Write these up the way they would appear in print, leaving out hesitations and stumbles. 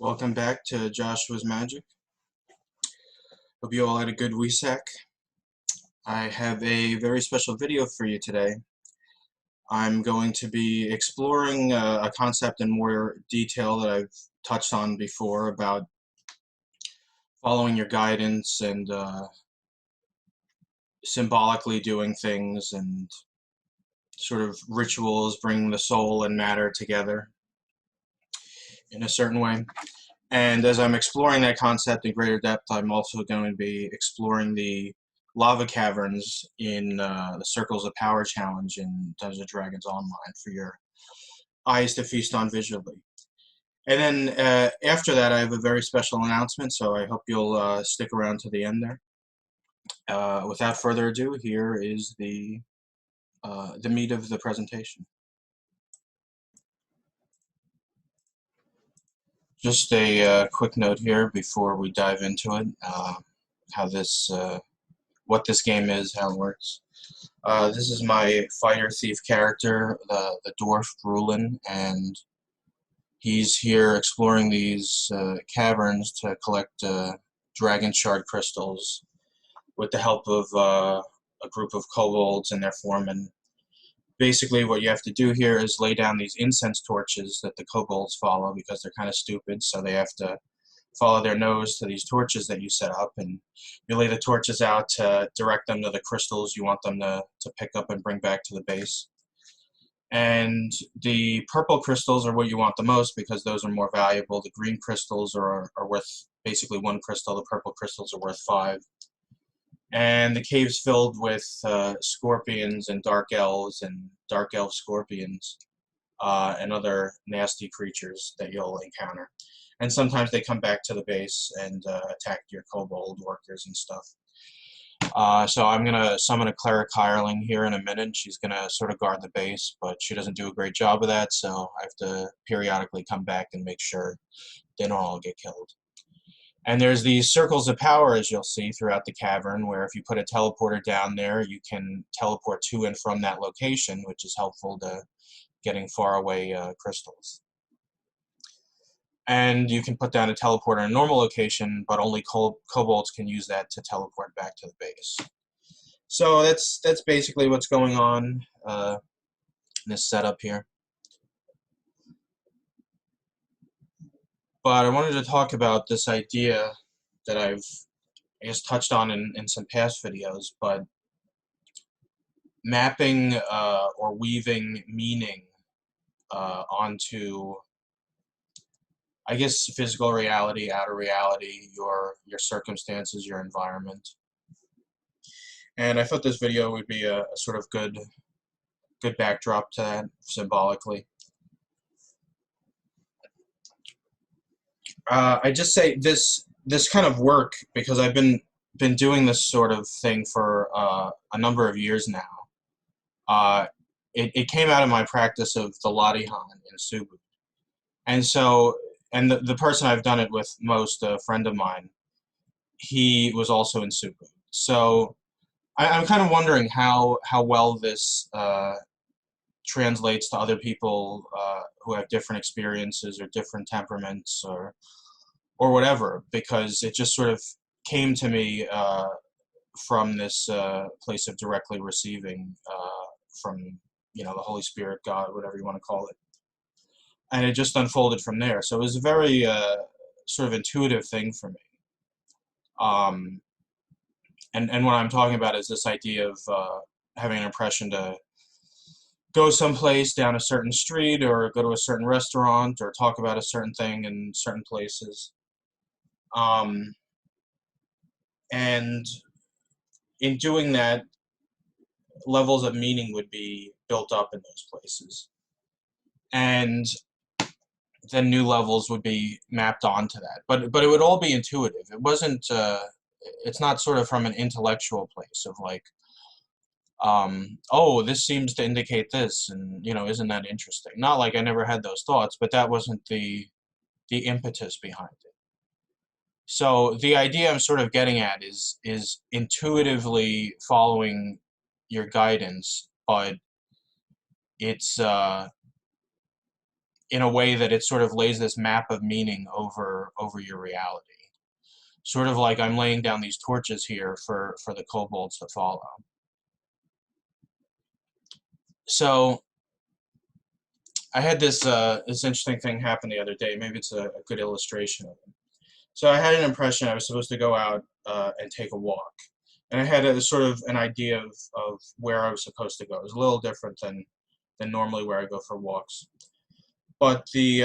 Welcome back to Joshua's Magic. Hope you all had a good WESAC. I have a very special video for you today. I'm going to be exploring a concept in more detail that I've touched on before about following your guidance and symbolically doing things and sort of rituals, bringing the soul and matter together in a certain way. And as I'm exploring that concept in greater depth, I'm also going to be exploring the lava caverns in the Circles of Power challenge in Dungeons & Dragons Online for your eyes to feast on visually. And then after that, I have a very special announcement, so I hope you'll stick around to the end there. Without further ado, here is the meat of the presentation. Just a quick note here before we dive into it, what this game is, how it works. This is my fighter thief character, the dwarf Brulin, and he's here exploring these caverns to collect dragon shard crystals with the help of a group of kobolds and their foreman. Basically, what you have to do here is lay down these incense torches that the kobolds follow because they're kind of stupid, so they have to follow their nose to these torches that you set up, and you lay the torches out to direct them to the crystals you want them to pick up and bring back to the base. And the purple crystals are what you want the most because those are more valuable. The green crystals are worth basically 1 crystal. The purple crystals are worth 5. And the cave's filled with scorpions and dark elves and dark elf scorpions and other nasty creatures that you'll encounter. And sometimes they come back to the base and attack your kobold workers and stuff. So I'm going to summon a cleric hireling here in a minute. She's going to sort of guard the base, but she doesn't do a great job of that, so I have to periodically come back and make sure they don't all get killed. And there's these circles of power, as you'll see, throughout the cavern, where if you put a teleporter down there, you can teleport to and from that location, which is helpful to getting far away crystals. And you can put down a teleporter in a normal location, but only kobolds can use that to teleport back to the base. So that's basically what's going on in this setup here. But I wanted to talk about this idea that I've, I guess, touched on in some past videos, but mapping or weaving meaning onto, I guess, physical reality, outer reality, your circumstances, your environment. And I thought this video would be a sort of good backdrop to that, symbolically. I just say this kind of work, because I've been doing this sort of thing for a number of years now. It came out of my practice of the Latihan in Subud. And so, and the person I've done it with most, a friend of mine, he was also in Subud. So I'm kind of wondering how well this translates to other people who have different experiences or different temperaments or whatever, because it just sort of came to me from this place of directly receiving from, the Holy Spirit, God, whatever you want to call it. And it just unfolded from there. So it was a very sort of intuitive thing for me. And what I'm talking about is this idea of having an impression to go someplace down a certain street or go to a certain restaurant or talk about a certain thing in certain places. And in doing that, levels of meaning would be built up in those places. And then new levels would be mapped onto that. But it would all be intuitive. It wasn't, it's not sort of from an intellectual place of like, oh, this seems to indicate this, and, isn't that interesting? Not like I never had those thoughts, but that wasn't the impetus behind it. So the idea I'm sort of getting at is intuitively following your guidance, but it's in a way that it sort of lays this map of meaning over your reality. Sort of like I'm laying down these torches here for the kobolds to follow. So I had this interesting thing happen the other day. Maybe it's a good illustration of it. So I had an impression I was supposed to go out and take a walk, and I had a sort of an idea of where I was supposed to go. It was a little different than normally where I go for walks, but the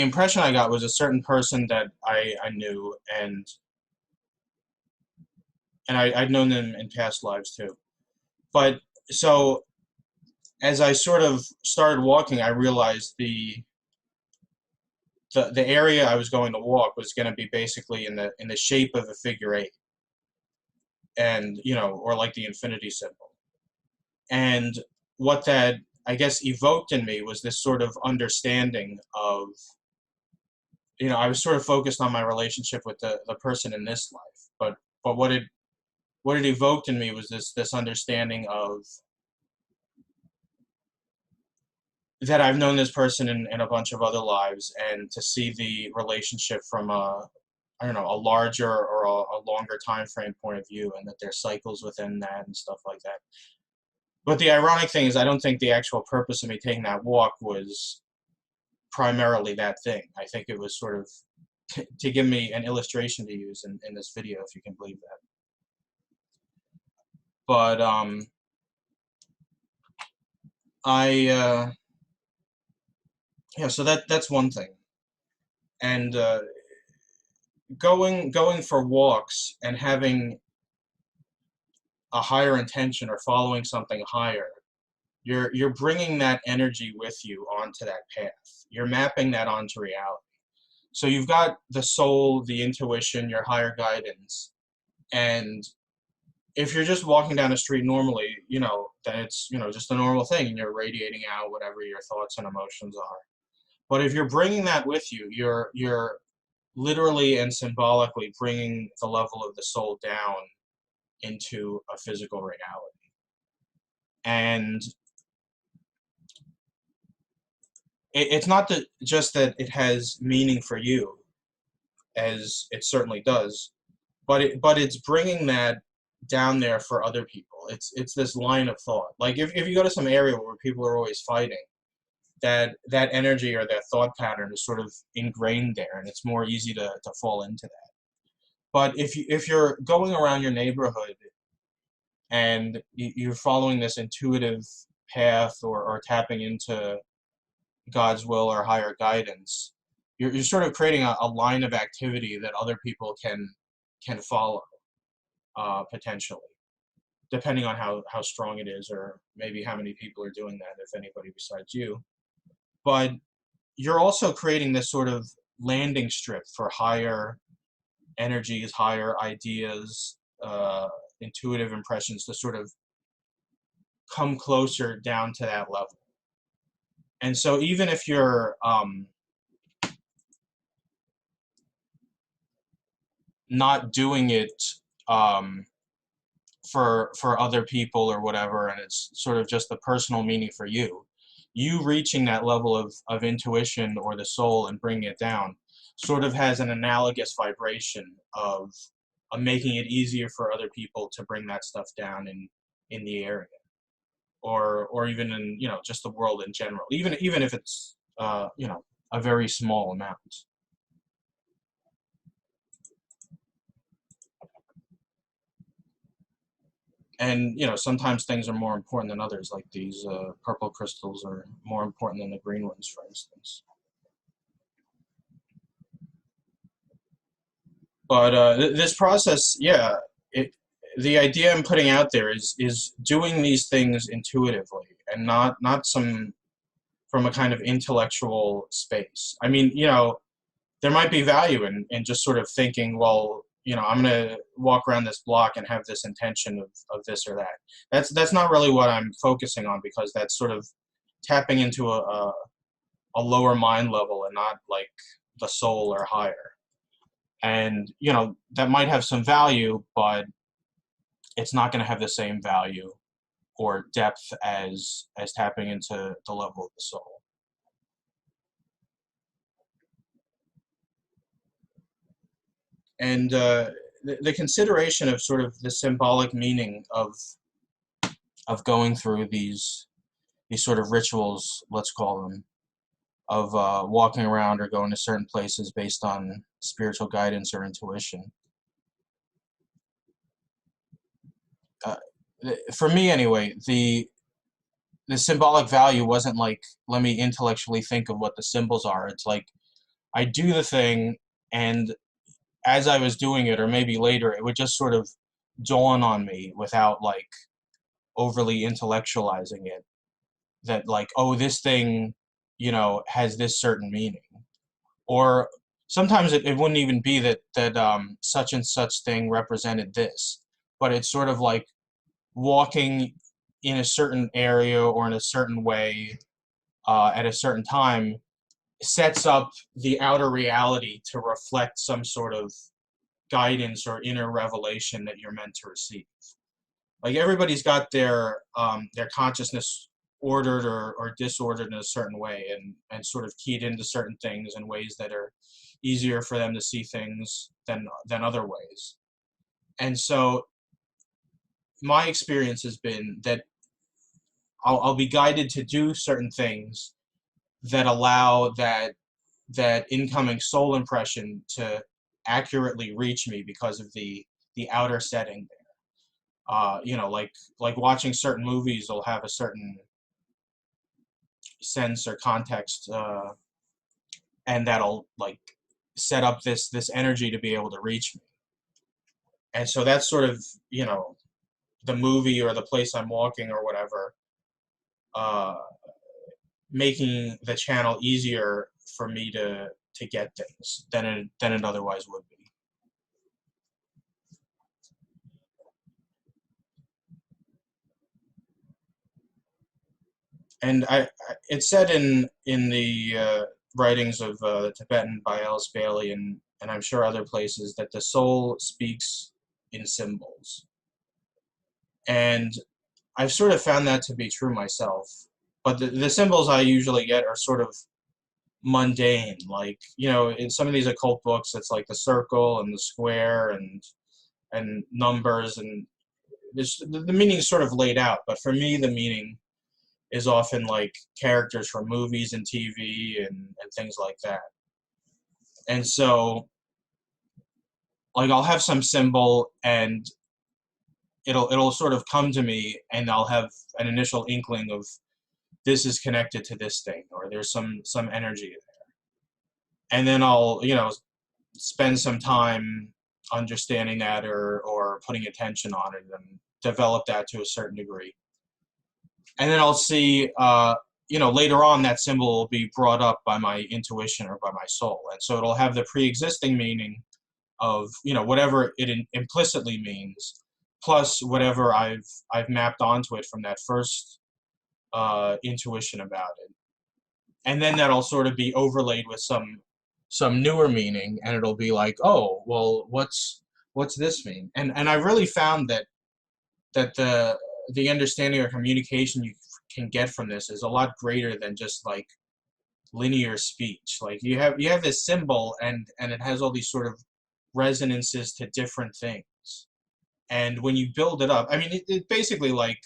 impression I got was a certain person that I knew, and I'd known them in past lives too. But so as I sort of started walking, I realized the area I was going to walk was going to be basically in the shape of a figure eight, and or like the infinity symbol. And what that, I guess, evoked in me was this sort of understanding of, I was sort of focused on my relationship with the person in this life, but what it evoked in me was this understanding of that I've known this person in a bunch of other lives, and to see the relationship from I don't know, a larger or a longer time frame point of view, and that there's cycles within that and stuff like that. But the ironic thing is, I don't think the actual purpose of me taking that walk was primarily that thing. I think it was sort of to give me an illustration to use in this video, if you can believe that. But yeah, so that's one thing. And going for walks and having a higher intention or following something higher, you're bringing that energy with you onto that path. You're mapping that onto reality. So you've got the soul, the intuition, your higher guidance, and if you're just walking down the street normally, then it's just a normal thing, and you're radiating out whatever your thoughts and emotions are. But if you're bringing that with you, you're literally and symbolically bringing the level of the soul down into a physical reality. And it's not just that it has meaning for you, as it certainly does, but it's bringing that down there for other people. It's this line of thought. Like if you go to some area where people are always fighting, that energy or that thought pattern is sort of ingrained there, and it's more easy to fall into that. But if you're going around your neighborhood and you're following this intuitive path, or tapping into God's will or higher guidance, you're sort of creating a line of activity that other people can follow, potentially, depending on how strong it is, or maybe how many people are doing that, if anybody besides you. But you're also creating this sort of landing strip for higher energies, higher ideas, intuitive impressions to sort of come closer down to that level. And so even if you're not doing it for other people or whatever, and it's sort of just the personal meaning for you, you reaching that level of intuition or the soul and bringing it down sort of has an analogous vibration of making it easier for other people to bring that stuff down in the area, or even in just the world in general, even if it's a very small amount. And sometimes things are more important than others, like these purple crystals are more important than the green ones, for instance. But this process, yeah, the idea I'm putting out there is doing these things intuitively, and not some from a kind of intellectual space. I mean, there might be value in just sort of thinking, well, I'm going to walk around this block and have this intention of this or that. That's not really what I'm focusing on, because that's sort of tapping into a lower mind level, and not like the soul or higher. And that might have some value, but it's not going to have the same value or depth as tapping into the level of the soul. And the consideration of sort of the symbolic meaning of going through these sort of rituals, let's call them, of walking around or going to certain places based on spiritual guidance or intuition. Uh, for me, anyway, the symbolic value wasn't like, let me intellectually think of what the symbols are. It's like I do the thing, and as I was doing it, or maybe later, it would just sort of dawn on me without like overly intellectualizing it, that like, oh, this thing, has this certain meaning. Or sometimes it wouldn't even be that such and such thing represented this, but it's sort of like walking in a certain area or in a certain way at a certain time sets up the outer reality to reflect some sort of guidance or inner revelation that you're meant to receive. Like everybody's got their consciousness ordered or disordered in a certain way, and sort of keyed into certain things in ways that are easier for them to see things than other ways. And so my experience has been that I'll be guided to do certain things that allow that incoming soul impression to accurately reach me because of the outer setting there. Like watching certain movies will have a certain sense or context, and that'll like set up this energy to be able to reach me. And so that's sort of the movie or the place I'm walking or whatever, uh, making the channel easier for me to get things than it otherwise would be. And it's said in the writings of the Tibetan by Alice Bailey, and I'm sure other places, that the soul speaks in symbols. And I've sort of found that to be true myself. But the symbols I usually get are sort of mundane. Like, in some of these occult books, it's like the circle and the square and numbers, and the meaning is sort of laid out. But for me, the meaning is often like characters from movies and TV and things like that. And so, like, I'll have some symbol and it'll sort of come to me, and I'll have an initial inkling of this is connected to this thing, or there's some energy there. And then I'll, spend some time understanding that or putting attention on it and develop that to a certain degree. And then I'll see, later on that symbol will be brought up by my intuition or by my soul. And so it'll have the pre-existing meaning of, whatever it implicitly means, plus whatever I've mapped onto it from that first intuition about it. And then that'll sort of be overlaid with some newer meaning, and it'll be like, oh, well, what's this mean? And I really found that the understanding or communication you can get from this is a lot greater than just like linear speech. Like you have this symbol, and it has all these sort of resonances to different things. And when you build it up, I mean, it basically like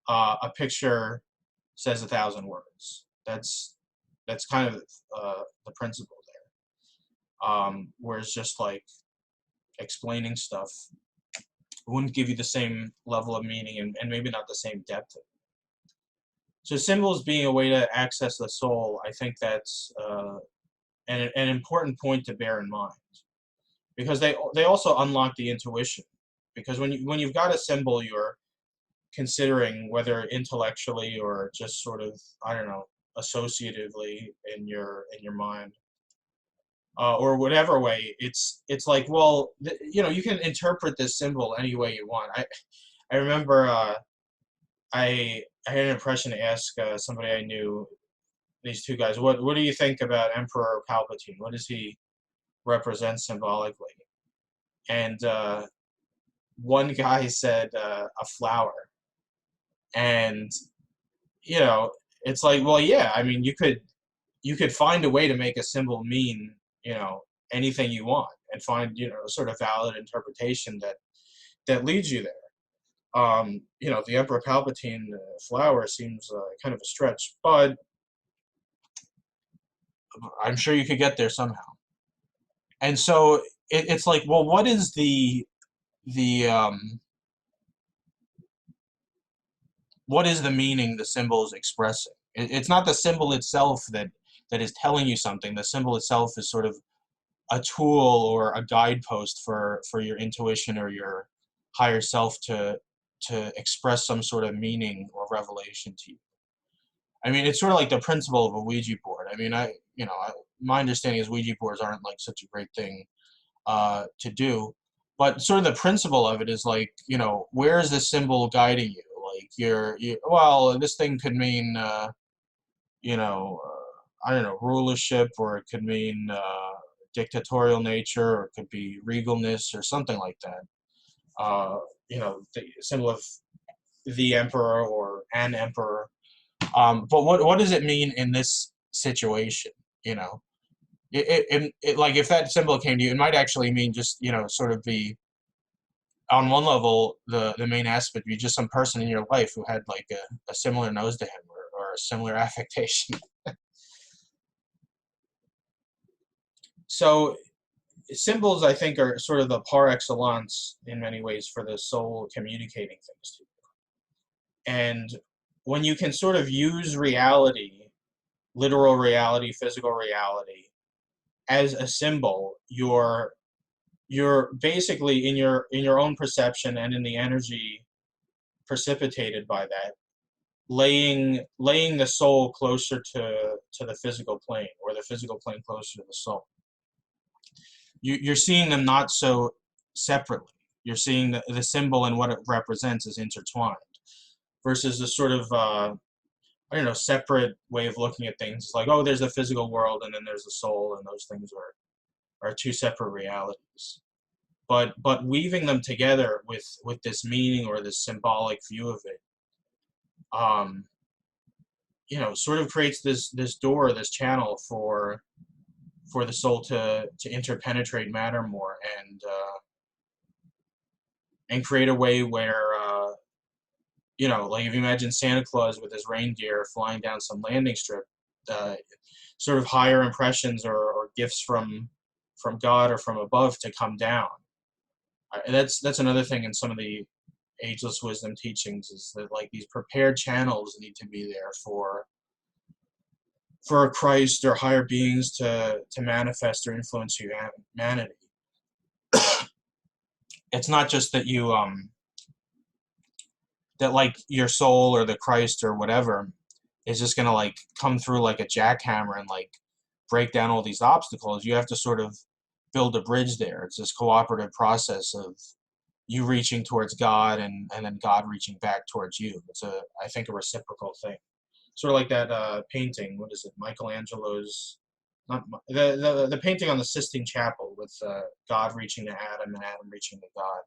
a picture says 1,000 words. That's kind of the principle there. Whereas just like explaining stuff wouldn't give you the same level of meaning, and maybe not the same depth. So symbols being a way to access the soul, I think that's an important point to bear in mind, because they also unlock the intuition. Because when you've got a symbol, you're considering whether intellectually or just sort of, I don't know, associatively in your mind, or whatever way. It's like, well, you can interpret this symbol any way you want. I remember I had an impression to ask somebody I knew, these two guys, what do you think about Emperor Palpatine? What does he represent symbolically? And one guy said a flower, And it's like, well, yeah, I mean, you could find a way to make a symbol mean, anything you want, and find, a sort of valid interpretation that leads you there. The Emperor Palpatine flower seems kind of a stretch, but I'm sure you could get there somehow. And so it's like, well, what is the what is the meaning the symbol is expressing? It's not the symbol itself that is telling you something. The symbol itself is sort of a tool or a guidepost for your intuition or your higher self to express some sort of meaning or revelation to you. I mean, it's sort of like the principle of a Ouija board. I mean, my understanding is Ouija boards aren't like such a great thing to do, but sort of the principle of it is like, where is the symbol guiding you? Like well, this thing could mean, I don't know, rulership, or it could mean dictatorial nature, or it could be regalness, or something like that. The symbol of the emperor or an emperor. But what does it mean in this situation? You know, like if that symbol came to you, it might actually mean just sort of the on one level the main aspect be just some person in your life who had like a similar nose to him, or a similar affectation. So symbols, I think, are sort of the par excellence in many ways for the soul communicating things to you. And when you can sort of use reality, literal reality, physical reality, as a symbol, you're basically in your own perception and in the energy precipitated by that, laying the soul closer to the physical plane, or the physical plane closer to the soul. You're seeing them not so separately. You're seeing the symbol and what it represents is intertwined, versus the sort of I don't know, separate way of looking at things. It's like, oh, there's the physical world and then there's the soul, and those things are two separate realities. But weaving them together with this meaning or this symbolic view of it, um, sort of creates this door, this channel for the soul to interpenetrate matter more, and create a way where like if you imagine Santa Claus with his reindeer flying down some landing strip, uh, sort of higher impressions or gifts from God or from above to come down. That's another thing in some of the ageless wisdom teachings, is that like these prepared channels need to be there for Christ or higher beings to manifest or influence humanity. It's not just that that like your soul or the Christ or whatever is just gonna like come through like a jackhammer and like break down all these obstacles. You have to sort of build a bridge there. It's this cooperative process of you reaching towards God, and then God reaching back towards you. It's I think a reciprocal thing. Sort of like that painting. What is it? Michelangelo's, not the painting on the Sistine Chapel with God reaching to Adam and Adam reaching to God.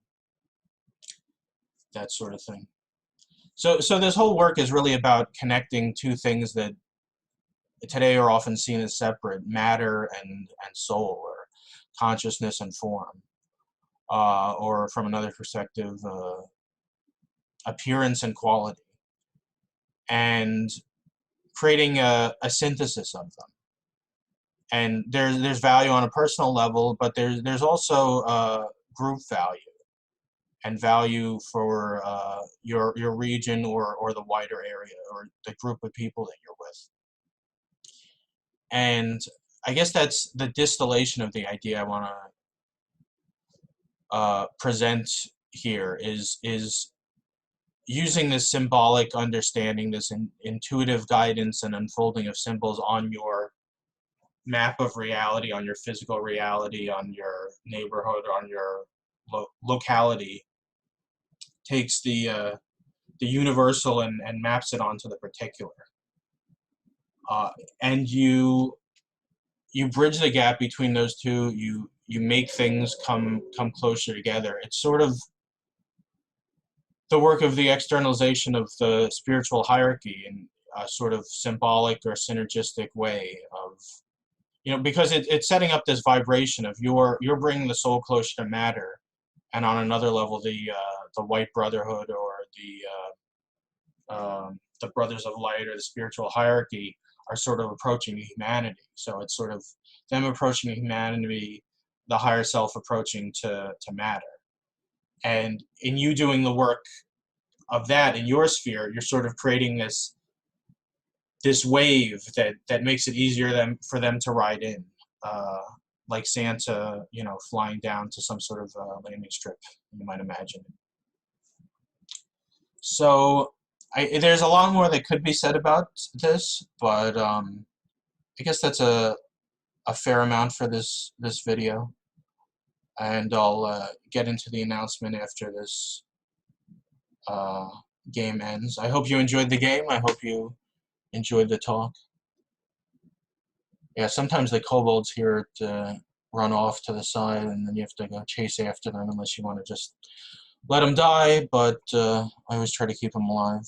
That sort of thing. So this whole work is really about connecting two things that today are often seen as separate: matter and soul, or consciousness and form, or from another perspective, appearance and quality, and creating a synthesis of them. And there's value on a personal level, but there's also group value, and value for your region, or the wider area, or the group of people that you're with. And I guess that's the distillation of the idea I want to present here, is using this symbolic understanding, this intuitive guidance and unfolding of symbols on your map of reality, on your physical reality, on your neighborhood, on your locality, takes the universal and maps it onto the particular. And you bridge the gap between those two. You make things come closer together. It's sort of the work of the externalization of the spiritual hierarchy in a sort of symbolic or synergistic way of, because it's setting up this vibration of you're bringing the soul closer to matter, and on another level, the White Brotherhood or the Brothers of Light or the spiritual hierarchy are sort of approaching humanity. So it's sort of them approaching humanity, the higher self approaching to matter. And in you doing the work of that in your sphere, you're sort of creating this wave that makes it easier for them to ride in, like Santa, flying down to some sort of landing strip, you might imagine. So there's a lot more that could be said about this, but I guess that's a fair amount for this video, and I'll get into the announcement after this game ends. I hope you enjoyed the game. I hope you enjoyed the talk. Yeah, sometimes the kobolds here run off to the side, and then you have to go chase after them unless you want to just let them die, but I always try to keep them alive.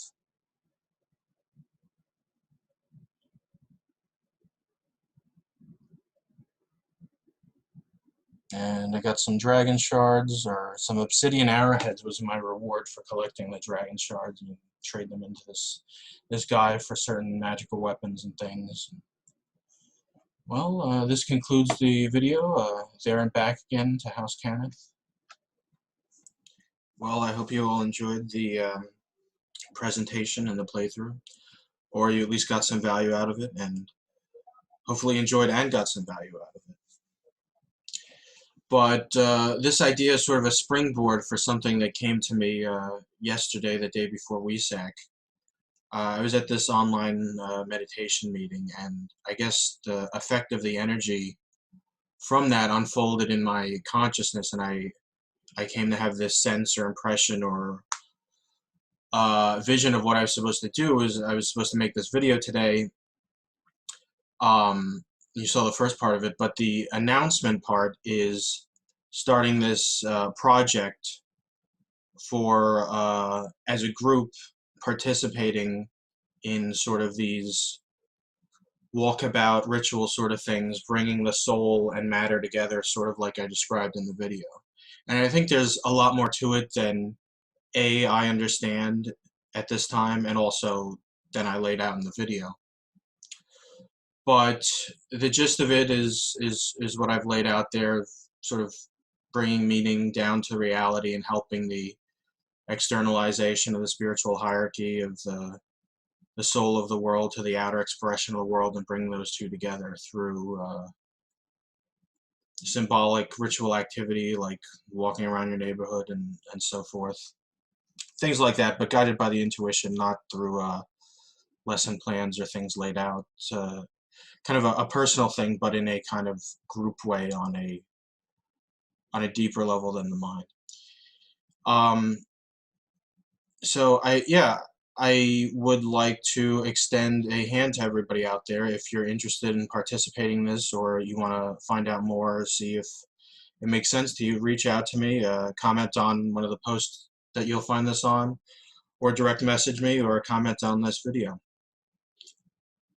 And I got some dragon shards, or some obsidian arrowheads was my reward for collecting the dragon shards, and trade them into this guy for certain magical weapons and things. Well, this concludes the video. There and back again to House Cannith. Well, I hope you all enjoyed the presentation and the playthrough, or you at least got some value out of it, and hopefully enjoyed and got some value out of it. But this idea is sort of a springboard for something that came to me yesterday, the day before WESAC. I was at this online meditation meeting, and I guess the effect of the energy from that unfolded in my consciousness, and I came to have this sense or impression or vision of what I was supposed to do. Is I was supposed to make this video today. You saw the first part of it, but the announcement part is starting this project for as a group participating in sort of these walkabout ritual sort of things, bringing the soul and matter together, sort of like I described in the video. And I think there's a lot more to it than I understand at this time, and also than I laid out in the video. But the gist of it is what I've laid out there, sort of bringing meaning down to reality and helping the externalization of the spiritual hierarchy of the soul of the world to the outer expression of the world, and bring those two together through symbolic ritual activity like walking around your neighborhood and so forth. Things like that, but guided by the intuition, not through lesson plans or things laid out. Kind of a personal thing, but in a kind of group way on a deeper level than the mind. So I would like to extend a hand to everybody out there. If you're interested in participating in this, or you want to find out more, or see if it makes sense to you, reach out to me, comment on one of the posts that you'll find this on, or direct message me, or comment on this video.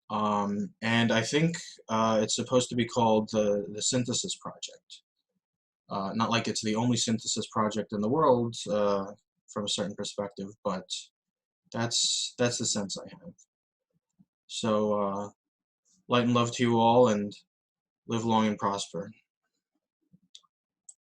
And I think it's supposed to be called the Synthesis Project. Not like it's the only synthesis project in the world from a certain perspective, but that's the sense I have. So light and love to you all, and live long and prosper.